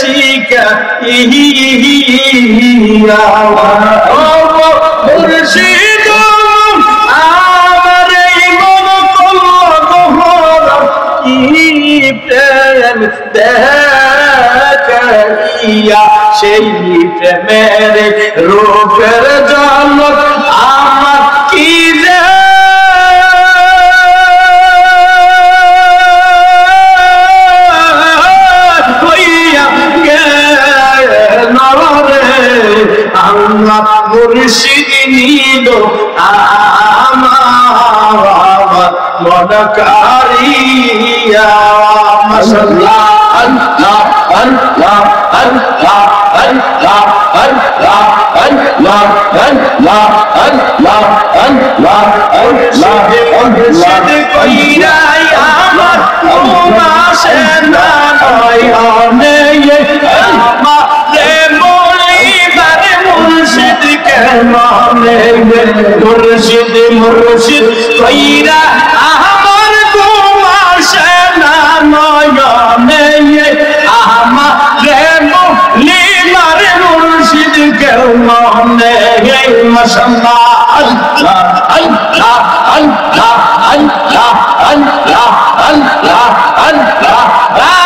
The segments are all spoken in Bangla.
শিখাইয়া ও মুর্শিদ আমার এই মন কলহ কি প্রেম দেখাইয়া সেই প্রেমের রূপের ঝলক আমার কি রে আমার মুর্শিদ নিল আমার মন কারিয়া মাশাআল্লাহ আল্লাহ আল্লাহ আল্লাহ আল্লাহ আল্লাহ আল্লাহ আল্লাহ আল্লাহ আল্লাহ আল্লাহ মুর্শিদ কইরা আমার তোমাশে না নয় আনে আমার মুর্শিদ কেমনে মুর্শিদ মুর্শিদ কইরা আমার তোমাশে না নয়নে আমার লিমার মুর্শিদ কেমনে মাশাআল্লাহ আল্লাহ আল্লাহ আল্লাহ আল্লাহ আল্লাহ আল্লাহ আল্লাহ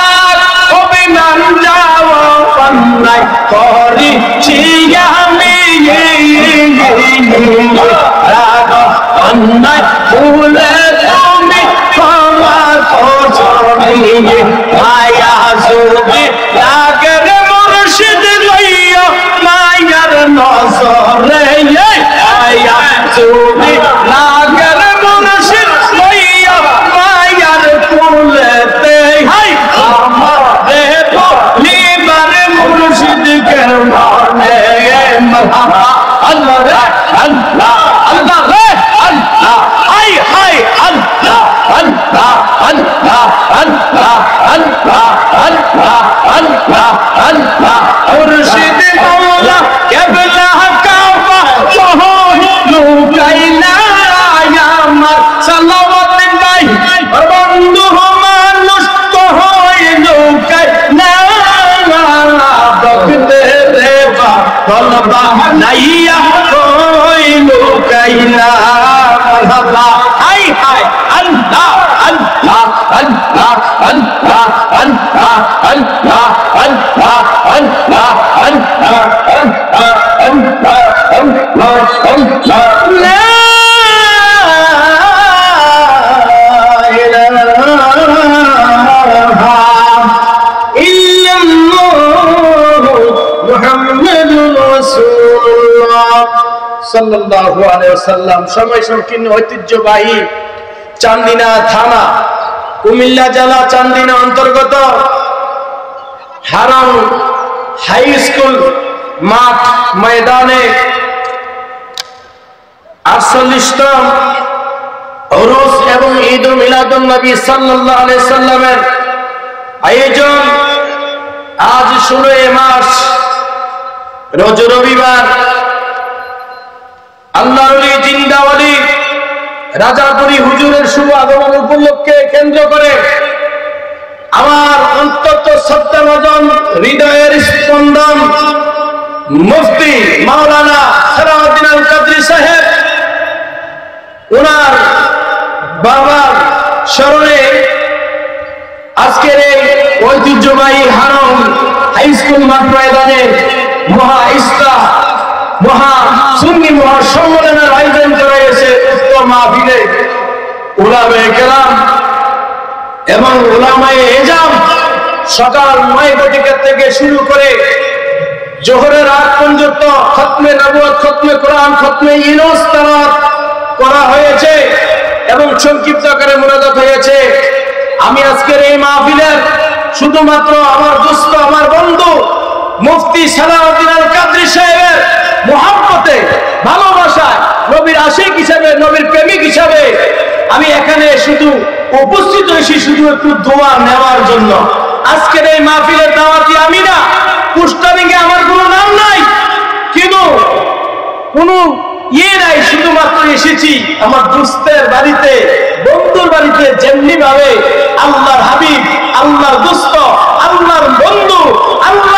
অভিমান যাও পান্নাই করিছি আমি রাগ পান্নাই ভুলে তুমি ক্ষমা করছো মায়া যদি লাগে মুর্শিদ লইয়া মায়ার নজরে মায়া যদি লাগে মুর্শিদ লইয়া মায়ার কুলেতে আমাদের লিবার মুর্শিদ কেমনে মারহাবা আল্লাহ রে আল্লাহ আল্লাহ রে আল্লাহ হাই হাই আল্লাহ আল্লাহ আল্লাহ আল্লাহ আল্লাহ আল্লাহ আল্লাহ আল্লাহ মুর্শিদ মাওলা কেবলা কাবা লুকাইলা আমার সালাওয়াত নাই বন্ধু মানুষ কই লুকাই না বকতে রে বলবা নাইয়া কই লুকাইলা মারহাবা হাই হাই আল্লাহ আল্লাহ আল্লাহ আল্লাহ আল্লাহ আল্লাহ আল্লাহ আল্লাহ আল্লাহ আল্লাহ আল্লাহ আল্লাহ লা ইলাহা ইল্লাল্লাহ মুহাম্মাদুর রাসূলুল্লাহ সাল্লাল্লাহু আলাইহি ওয়াসাল্লাম। সময় সংকীর্ণ ঐতিহ্যবাহী চান্দিনা থানা কুমিল্লা জেলা চান্দিনা অন্তর্গত হারাম হাই স্কুল মাঠ ময়দানে 48তম উরুস এবং ঈদ মিলাদুন নবী সাল্লাল্লাহু আলাইহি সাল্লামের আয়োজন। আজ 16 মাস রোজ রবিবার আল্লাহর ওলি জিন্দা ওলি রাজাপুরী হুজুরের শুভ আগমন উপলক্ষে কেন্দ্র করে আমার অন্তত শ্রদ্ধাভাজন হৃদয়ের স্পন্দন মুফতি মাওলানা সালাউদ্দিন আল কাদরি সাহেব ওনার বাবার স্মরণে আজকের এই ঐতিহ্যবাহী হারম হাই স্কুল মাঠ ময়দানে মহা ইফতার মহা সুন্নি মহা সম্মেলনের আয়োজন করা হয়েছে। উক্ত মাহফিলে উলামায়ে কেরাম এবং উলামায়ে এজাম সকাল 9 থেকে শুরু করে জোহরের আগ পর্যন্ত খতমে নবুয়ত, খতমে কোরআন, খতমে ইউনূস তেলাওয়াত করা হয়েছে এবং সংক্ষিপ্ত আকারে মুনাজাত হয়েছে। আমি আজকের এই মাহফিলের শুধুমাত্র আমার দোস্ত, আমার বন্ধু মুফতি সালাউদ্দিন আল কাদরি সাহেবের মুহাব্বতে, ভালোবাসায়, নবীর আশিক হিসাবে, নবীর প্রেমিক হিসাবে আমি এখানে শুধু উপস্থিত হয়েছি শুধু একটু দোয়া নেওয়ার জন্য। আজকের এই মাহফিলের দাওয়াতি আমি না, পোস্টারিংয়ে আমার কোনো নাম নাই, কিন্তু কোনো নাই, শুধুমাত্র এসেছি আমার দোস্তের বাড়িতে, বন্ধুর বাড়িতে। যেমনি ভাবে আল্লাহর হাবিব, আল্লাহর দোস্ত, আল্লাহর বন্ধু, আল্লাহ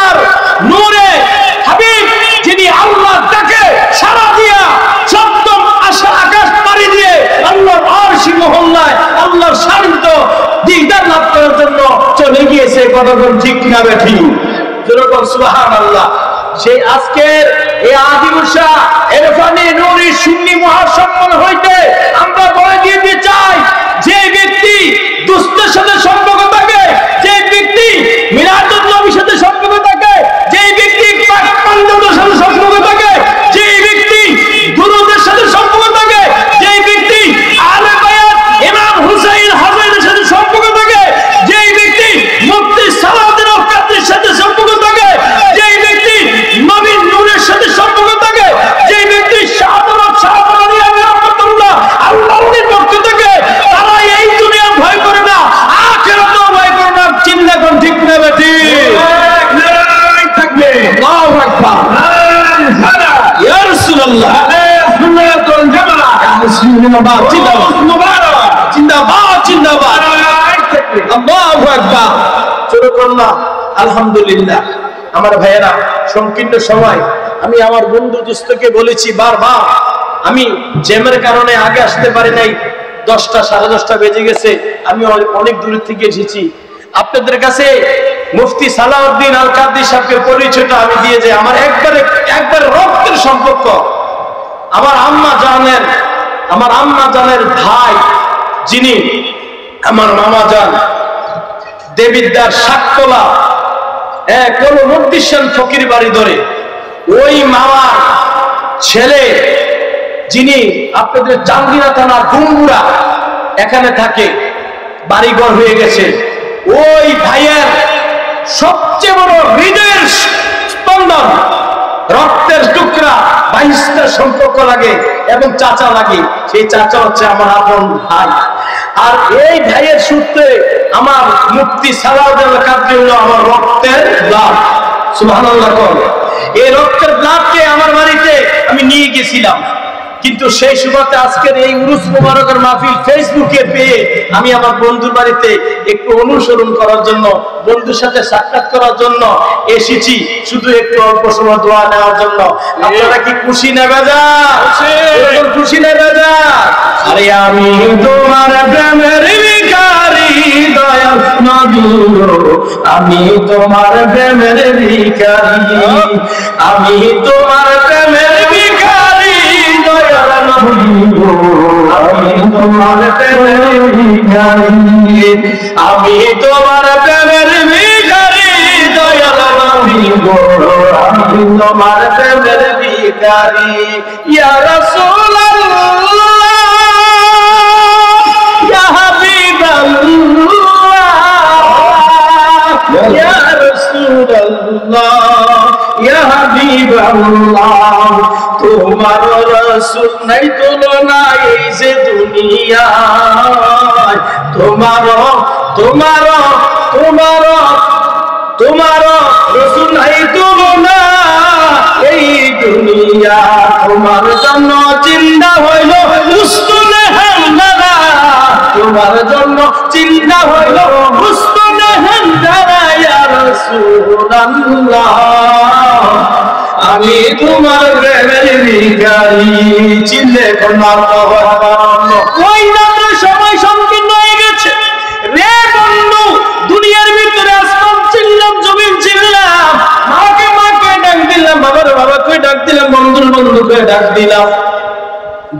বলুন ঠিক না বেঠিক? যেরকম সুবহানাল্লাহ। সেই আজকের এই আদিমুসা এরফানি নূরি সুন্নি মহাসম্মেলন হইতে আমরা বলে দিতে চাই, যে ব্যক্তি দুস্থের সাথে সম্পর্ক থাকে, যে ব্যক্তি মিলাদুন নবীর সাথে সম্পর্ক থাকে, যে ব্যক্তি পাকপান্ডবদের সাথে সম্পর্ক থাকে, যে ব্যক্তি দুরূদের সাথে সম্পর্ক থাকে, যে ব্যক্তি আহলে বায়াত ইমাম হুসাইন হাসানের সাথে সম্পর্ক থাকে, যে ব্যক্তি মুফতি সালাউদ্দিন কাদের সাথে সম্পর্ক থাকে, যে ব্যক্তি নবীর নূরের সাথে সম্পর্ক থাকে, যে ব্যক্তি শাহজালাল শাহজালালি রাহমাতুল্লাহ আল্লাহর পক্ষ থেকে, তারা এই দুনিয়া ভয় করে না, আখিরাতও ভয় করে না। চিন্তা কোন ঠিক না বেঠিক? থাকবে আল্লাহু আকবার, ইয়া রাসূলুল্লাহ, সুন্নাতুল জামাআহ, জিন্দাবাদ মুবারক, জিন্দাবাদ জিন্দাবাদ, আল্লাহু আকবার। চরকল্লাহ আলহামদুলিল্লাহ। আমার ভাইয়েরা, সংকীর্ণ সময় আমি আমার বন্ধু দোস্তকে বলেছি বারবার, আমি জ্যামের কারণে আগে আসতে পারি নাই, 10টা 10:30 বেজে গেছে, আমি অনেক দূর থেকে এসেছি। আপনাদের কাছে মুফতি সালাউদ্দিন আল কাদরি সাহেবের পরিচয়টা আমি দিয়ে যাই। আমার একবার রক্তের সম্পর্ক, আমার আম্মা জানের ভাই, যিনি আমার মামা জান দেবিদ্দার সাততলা কোন মুফতিশান ফকির বাড়ি ধরে, ওই মামার ছেলে যিনি আপনাদের চান্দিনা থানা ডুমুরা এখানে থাকে, বাড়িঘর হয়ে গেছে, ওই ভাইয়ের সবচেয়ে বড় হৃদয়ের স্পন্দন, রক্তের টুকরা 22টা সম্পর্ক লাগে এবং চাচা লাগে। সেই চাচা হচ্ছে আমার আপন ভাই, আর এই ভাইয়ের সূত্রে আমার মুফতি সালাউদ্দিন আল কাদরি হলো আমার রক্তের ব্লাড। সুবহানাল্লাহ। এই রক্তের ব্লাডকে আমার বাড়িতে আমি নিয়ে গেছিলাম, কিন্তু সেই সুবাদে আজকের এই উরুস মুবারকের মাহফিল ফেসবুকে পেয়ে আমি আমার বন্ধুর বাড়িতে একটু অনুসরণ করার জন্য, বন্ধুর সাথে সাক্ষাৎ করার জন্য এসেছি, শুধু একটু অল্প সময় দোয়া নেওয়ার জন্য। আপনারা কি খুশি না বেজার? খুশি না বেজার? আরে আমি তোমার প্রেমের ভিখারি দয়াল নবী, আমি তোমার প্রেমের ভিখারি, আমি তোমার প্রেমের ভিখারি দয়াল নবী, আমি তোমার প্রেমের ভিখারি, আমি তোমার প্রেমের ভিখারি দয়াল নবী, আমি তোমার প্রেমের ভিখারি। ইয়া রাসূলুল্লাহ, ইয়া হাবিবাল্লাহ, ইয়া রাসূলুল্লাহ, ইয়া হাবিবাল্লাহ, তোমার রাসূল নাই তুলনা এই যে দুনিয়ায়, তোমার রাসূল নাই তুলনা এই দুনিয়া, তোমার জন্য চিন্তা হইল মুস্তুনে হামদারা, তোমার জন্য চিন্তা হইল মুস্তুনে হামদারা, ইয়া রাসূলুল্লাহ, আমি তোমার প্রেমের ভিখারি। চিনলে কোন ওই নাম সময় সংকীর্ণ হয়ে গেছে রে বন্ধু। দুনিয়ার ভিতরে আসমান চিনলাম, জমিন চিনলাম, মাকে ডাক দিলাম, বাবার বাবাকে ডাক দিলাম, বন্ধুকে ডাক দিলাম,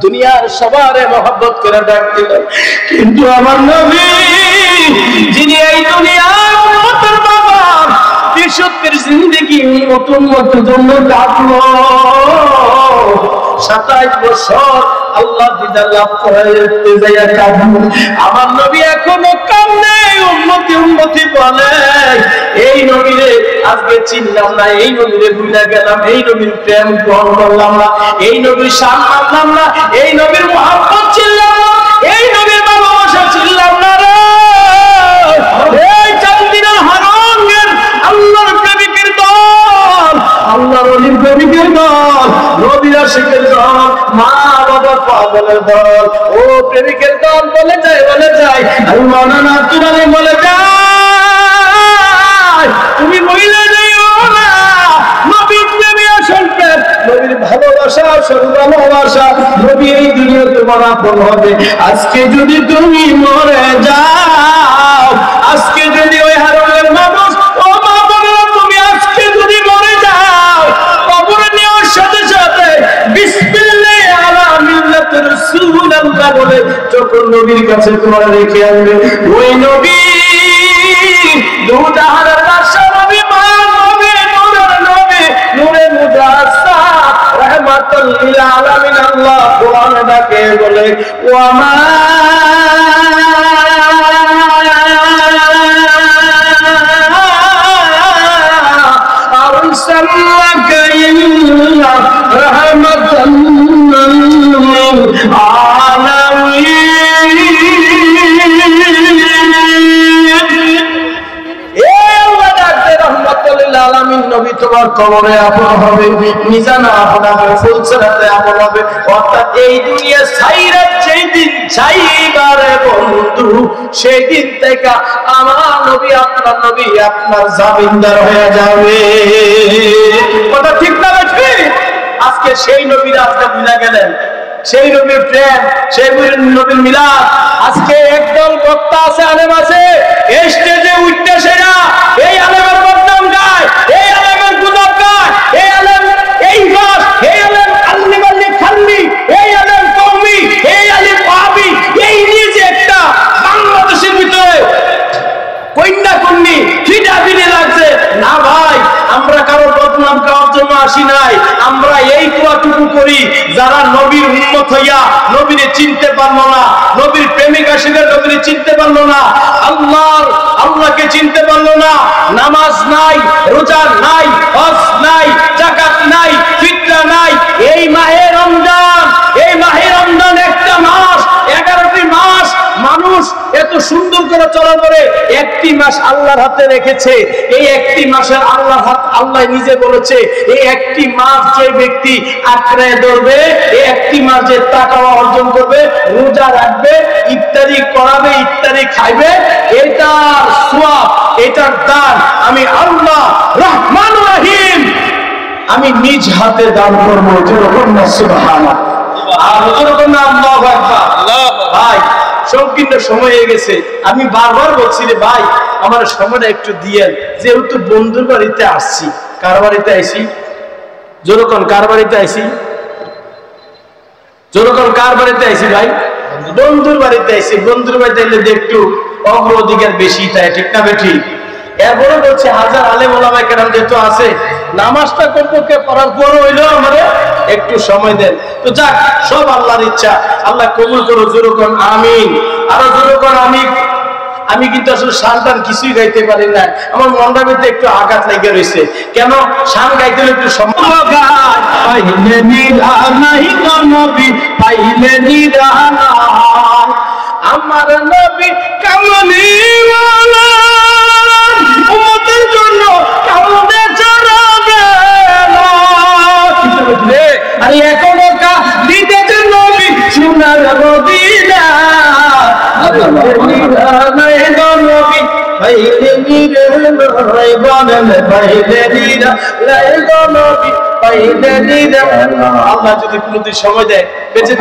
দুনিয়ার সবারে মহব্বত করে ডাক দিলাম, কিন্তু আমার নবী যিনি এই দুনিয়ার উম্মতের বাবা, 63 জিন্দেগি উম্মতের জন্য কাটলো, 27 বছর আল্লাহ দিদার লাভ করতে যাইয়া কাঁদলো। আমার নবী এখনো কাঁদে, উম্মতি বলে এই নবীরে আজকে চিনলাম না, এই নবীরে ভুলে গেলাম, এই নবীর প্রেম গ্রহণ করলাম না, এই নবীর শান মানলাম না, এই নবীর মহব্বত চিনলাম না, এই নবীর ভালোবাসা চিনলাম না রে। এই চান্দিনা হারাঙ্গের আল্লাহর প্রেমিকের দল, আল্লাহর ওলির প্রেমিকের দল, নবীর আশিকের দল, মা বাবা পাগলের দল, ও প্রেমিকের দল বলে যায় আমি মাওলানা আব্দুল আলী বলে যায়, তুমি মহিলা যাইও না, নবীর প্রেমে আসল প্রেম, নবীর ভালোবাসা আসল ভালোবাসা, নবী এই দুনিয়া তোমার আপন হবে। আজকে যদি তুমি মরে যাও, আজকে যদি ওই হারামের মানুষ যখন নবীর কাছে তোমার রেখে আসবে, ওই নবী দু জাহানের বাদশা নবী, মায়ার নবী, নূরের নবী, নূরে মুজাসসাম, রাহমাতুল লিল আলামিন। আল্লাহ কোরআনে ডাকে বলে, ওয়া মা আরসালনাকা ইল্লা রাহমাতাল লিল আলামিন। নবী তোমার কবরে আপন হবে, মিজানে আপন হবে, ফুলসিরাতে আপন হবে। অর্থাৎ এই দুনিয়া ছাইরা যেই দিন ছাইবারে বন্ধু, সেই দিন থেকে আমার নবী, আপনার নবী, আপনার জামিনদার হয়ে যাবে। কথা ঠিক না বেশি? আজকে সেই নবীরা আজকে ভুলে গেলেন, সেই নবীর প্রেম, সেই নবীর মিলাদ। আজকে একদল বক্তা আছে, আলেম আছে, এই স্টেজে উঠতে সেরা এই আলেমের বদনাম গায়, এই আলেমের গুনাহ গায়, এই আলেম এই বাস, এই আলেম আল্লি বাল্লি খাল্লি, এই আলেম কওমি, এই আলেম ওয়াহাবি, এই নিয়ে যে একটা বাংলাদেশের ভিতরে কন্যা কন্যি ফিটাফিটি লাগছে। না ভাই, আমরা কারো বদনাম গাওয়ার জন্য আসি নাই। আমরা এই দোয়াটুকু করি, যারা নবীর উম্মত হইয়া নবীরে চিনতে পারলো না, নবীর প্রেমিক আশিকের নবীরে চিনতে পারলো না, আল্লাহকে চিনতে পারলো না, নামাজ নাই, রোজা নাই, হজ নাই, যাকাত নাই, ফিতরা নাই, এই মাহে রমজান, এই মাহে রমজান একটা মাস, 11টি মাস মানুষ এত সুন্দর করে চলার পরে একটি মাস আল্লাহর হাতে রেখেছে। এই একটি মাসের আল্লাহর হাত, আল্লাহ নিজে বলেছে, এই একটি মাস যে ব্যক্তি আঁকড়ে ধরবে, এই একটি মাস যে তাকওয়া অর্জন করবে, রোজা রাখবে, ইফতারি করাবে, ইফতারি খাইবে, এটার সওয়াব, এটার দান আমি আল্লাহ রহমান রহিম আমি নিজ হাতে দান করবো। যেরকম না সুবহানাল্লাহ, আর যেরকম না আল্লাহু আকবার। ভাই সংকীর্ণ সময় হয়ে গেছে, আমি বারবার বলছি রে ভাই আমার সময়টা একটু দিয়েন, যেহেতু বন্ধুর বাড়িতে আসছি। কার বাড়িতে আইছি? যেরকম কার বাড়িতে আইছি? যেরকম কার বাড়িতে আইছি ভাই? বন্ধুর বাড়িতে আইছি। বন্ধুর বাড়িতে এলে একটু অগ্রাধিকার বেশি তাই, ঠিক না বেঠি? এরপরে বলছে হাজার আলেম ওলামা কেরাম যেহেতু আছে, নামাজটা কমপক্ষে পড়ার পরও হইলো আমারে একটু সময় দেন। তো যাক, সব আল্লাহর ইচ্ছা, আল্লাহ কবুল করো। যেরকম আমিন, আরো যেরকম আমি কিন্তু আসলে শান কিছুই গাইতে পারি না, আমার মনটা ভিতরে একটু আঘাত লেগে রয়েছে। কেন? শান গাইতে হলে একটু সময়। পাইলে নিরালাই নবী, পাইলে নিরালাই আমার নবী কামলিওয়ালা, উম্মতের জন্য কাউকে ছাড়াবে না। আরে এখনো দিতেছে নবী সোনার মদিনা, আল্লাহ যদি কোনদিন সময় দেয় বেঁচে